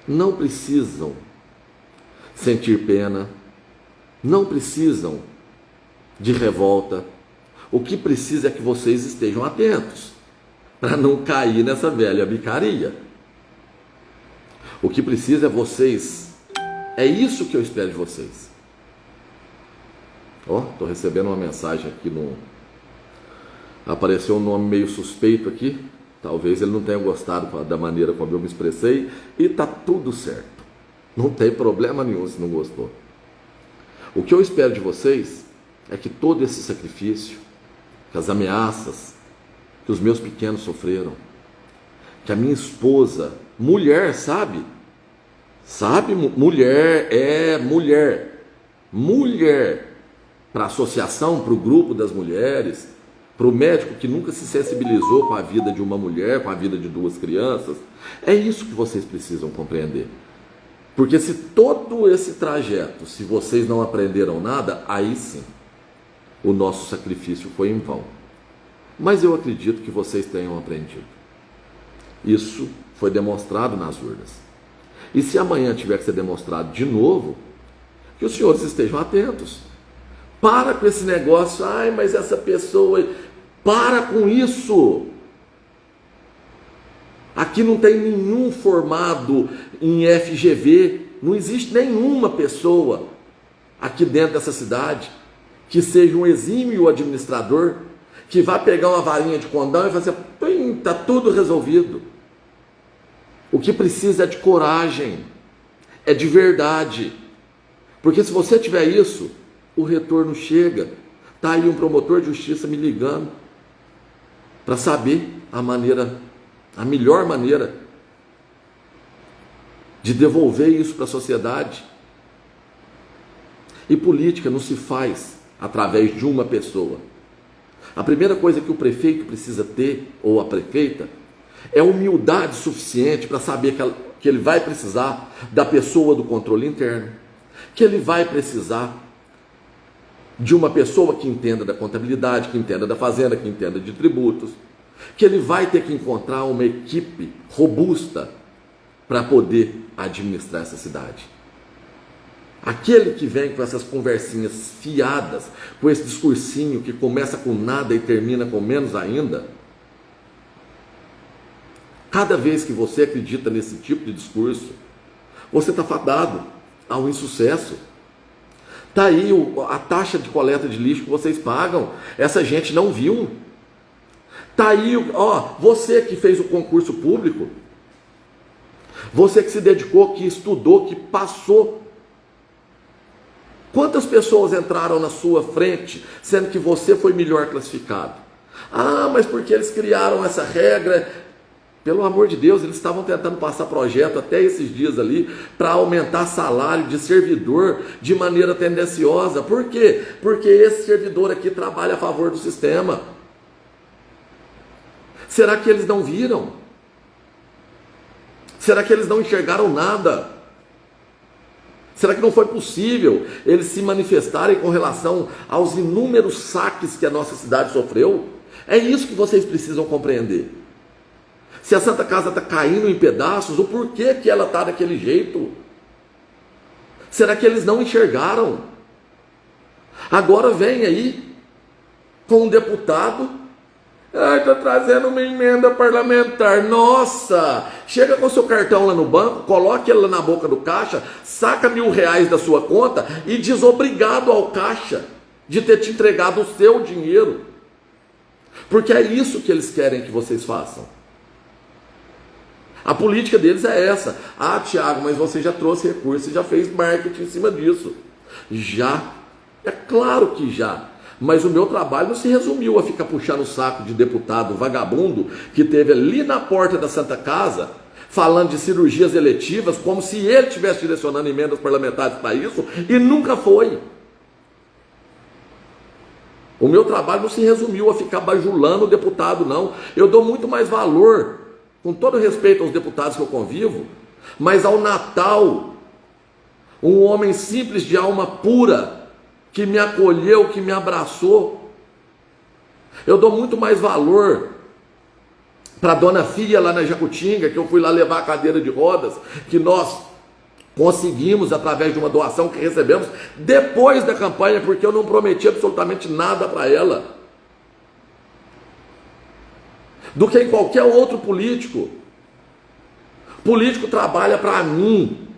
não precisam sentir pena, não precisam de revolta. O que precisa é que vocês estejam atentos para não cair nessa velha bicaria. O que precisa é vocês. É isso que eu espero de vocês. Estou recebendo uma mensagem aqui no... Apareceu um nome meio suspeito aqui. Talvez ele não tenha gostado da maneira como eu me expressei. E tá tudo certo. Não tem problema nenhum se não gostou. O que eu espero de vocês é que todo esse sacrifício, que as ameaças que os meus pequenos sofreram, que a minha esposa, mulher, sabe, mulher é mulher, para a associação, para o grupo das mulheres, para o médico que nunca se sensibilizou com a vida de uma mulher, com a vida de duas crianças. É isso que vocês precisam compreender. Porque se todo esse trajeto, se vocês não aprenderam nada, aí sim, o nosso sacrifício foi em vão. Mas eu acredito que vocês tenham aprendido. Isso foi demonstrado nas urnas. E se amanhã tiver que ser demonstrado de novo, que os senhores estejam atentos. Para com esse negócio, mas essa pessoa... Para com isso! Aqui não tem nenhum formado em FGV, não existe nenhuma pessoa aqui dentro dessa cidade que seja um exímio administrador, que vai pegar uma varinha de condão e fazer, está tudo resolvido. O que precisa é de coragem, é de verdade. Porque se você tiver isso, o retorno chega. Está aí um promotor de justiça me ligando para saber a melhor maneira de devolver isso para a sociedade. E política não se faz através de uma pessoa. A primeira coisa que o prefeito precisa ter, ou a prefeita, é humildade suficiente para saber que ele vai precisar da pessoa do controle interno, que ele vai precisar de uma pessoa que entenda da contabilidade, que entenda da fazenda, que entenda de tributos, que ele vai ter que encontrar uma equipe robusta para poder administrar essa cidade. Aquele que vem com essas conversinhas fiadas, com esse discursinho que começa com nada e termina com menos ainda, cada vez que você acredita nesse tipo de discurso, você está fadado ao insucesso. Está aí a taxa de coleta de lixo que vocês pagam, essa gente não viu. Está aí, você que fez o concurso público, você que se dedicou, que estudou, que passou. Quantas pessoas entraram na sua frente, sendo que você foi melhor classificado? Mas porque eles criaram essa regra. Pelo amor de Deus, eles estavam tentando passar projeto até esses dias ali para aumentar salário de servidor de maneira tendenciosa. Por quê? Porque esse servidor aqui trabalha a favor do sistema. Será que eles não viram? Será que eles não enxergaram nada? Será que não foi possível eles se manifestarem com relação aos inúmeros saques que a nossa cidade sofreu? É isso que vocês precisam compreender. Se a Santa Casa está caindo em pedaços, o porquê que ela está daquele jeito? Será que eles não Ai, estou trazendo uma emenda parlamentar. Nossa! Chega com seu cartão lá no banco, coloque ele lá na boca do caixa, saca R$1.000 da sua conta e diz obrigado ao caixa de ter te entregado o seu dinheiro. Porque é isso que eles querem que vocês façam. A política deles é essa. Ah, Tiago, mas você já trouxe recursos, você já fez marketing em cima disso. Já. É claro que já. Mas o meu trabalho não se resumiu a ficar puxando o saco de deputado vagabundo que teve ali na porta da Santa Casa falando de cirurgias eletivas como se ele estivesse direcionando emendas parlamentares para isso e nunca foi. O meu trabalho não se resumiu a ficar bajulando o deputado, não. Eu dou muito mais valor, com todo respeito aos deputados que eu convivo, mas ao Natal, um homem simples de alma pura, que me acolheu, que me abraçou. Eu dou muito mais valor para a dona Fia lá na Jacutinga, que eu fui lá levar a cadeira de rodas, que nós conseguimos através de uma doação que recebemos depois da campanha, porque eu não prometi absolutamente nada para ela, do que em qualquer outro político. O político trabalha para mim,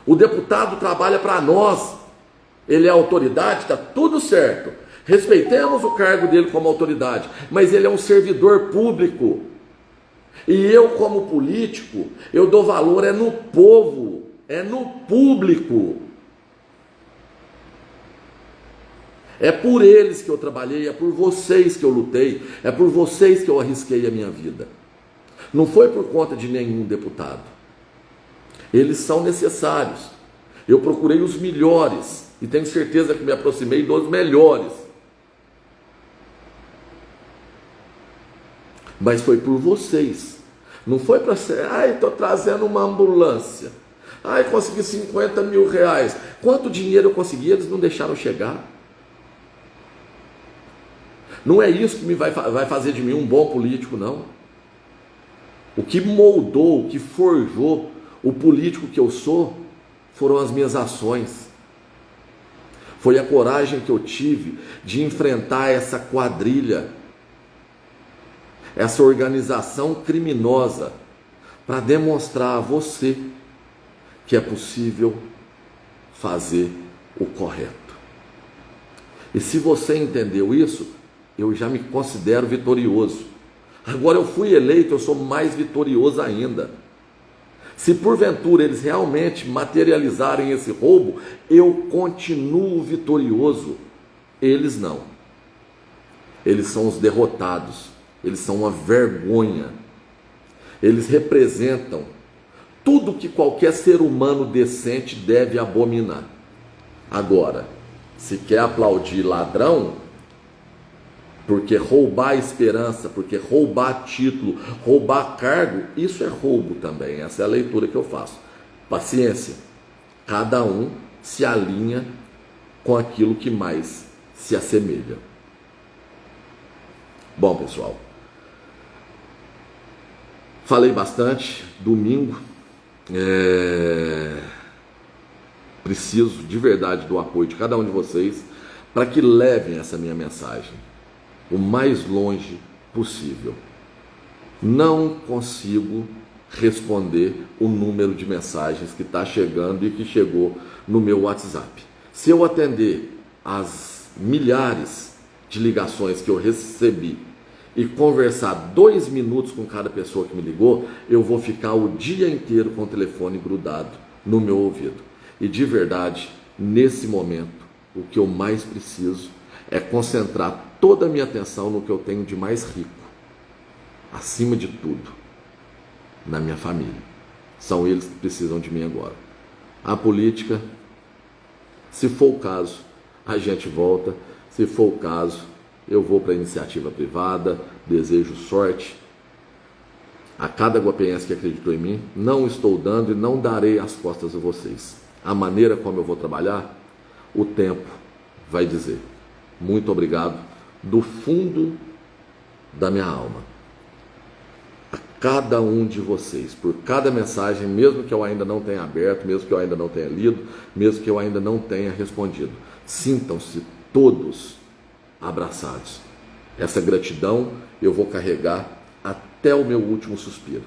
o deputado trabalha para nós. Ele é autoridade, está tudo certo. Respeitemos o cargo dele como autoridade, mas ele é um servidor público. E eu, como político, eu dou valor é no povo, é no público. É por eles que eu trabalhei, é por vocês que eu lutei, é por vocês que eu arrisquei a minha vida. Não foi por conta de nenhum deputado. Eles são necessários. Eu procurei os melhores. E tenho certeza que me aproximei dos melhores. Mas foi por vocês. Não foi para ser, ai, estou trazendo uma ambulância. Ai, consegui R$50.000. Quanto dinheiro eu consegui? Eles não deixaram chegar. Não é isso que vai fazer de mim um bom político, não. O que moldou, o que forjou o político que eu sou, foram as minhas ações. Foi a coragem que eu tive de enfrentar essa quadrilha, essa organização criminosa, para demonstrar a você que é possível fazer o correto. E se você entendeu isso, eu já me considero vitorioso. Agora eu fui eleito, eu sou mais vitorioso ainda. Se porventura eles realmente materializarem esse roubo, eu continuo vitorioso. Eles não. Eles são os derrotados. Eles são uma vergonha. Eles representam tudo que qualquer ser humano decente deve abominar. Agora, se quer aplaudir ladrão, porque roubar a esperança, porque roubar título, roubar cargo, isso é roubo também. Essa é a leitura que eu faço. Paciência. Cada um se alinha com aquilo que mais se assemelha. Bom, pessoal, falei bastante. Domingo, preciso de verdade do apoio de cada um de vocês para que levem essa minha mensagem o mais longe possível. Não consigo responder o número de mensagens que está chegando e que chegou no meu WhatsApp. Se eu atender as milhares de ligações que eu recebi e conversar 2 minutos com cada pessoa que me ligou, eu vou ficar o dia inteiro com o telefone grudado no meu ouvido. E de verdade, nesse momento, o que eu mais preciso é concentrar toda a minha atenção no que eu tenho de mais rico, acima de tudo, na minha família. São eles que precisam de mim agora. A política, se for o caso, a gente volta. Se for o caso, eu vou para a iniciativa privada. Desejo sorte a cada guapiense que acreditou em mim. Não estou dando e não darei as costas a vocês. A maneira como eu vou trabalhar, o tempo vai dizer. Muito obrigado do fundo da minha alma a cada um de vocês, por cada mensagem, mesmo que eu ainda não tenha aberto, mesmo que eu ainda não tenha lido, mesmo que eu ainda não tenha respondido. Sintam-se todos abraçados. Essa gratidão eu vou carregar até o meu último suspiro.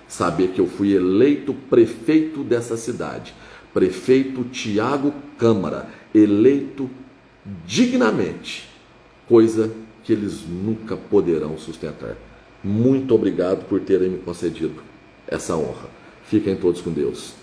Saber que eu fui eleito prefeito dessa cidade, prefeito Tiago Câmara, eleito dignamente, coisa que eles nunca poderão sustentar. Muito obrigado por terem me concedido essa honra. Fiquem todos com Deus.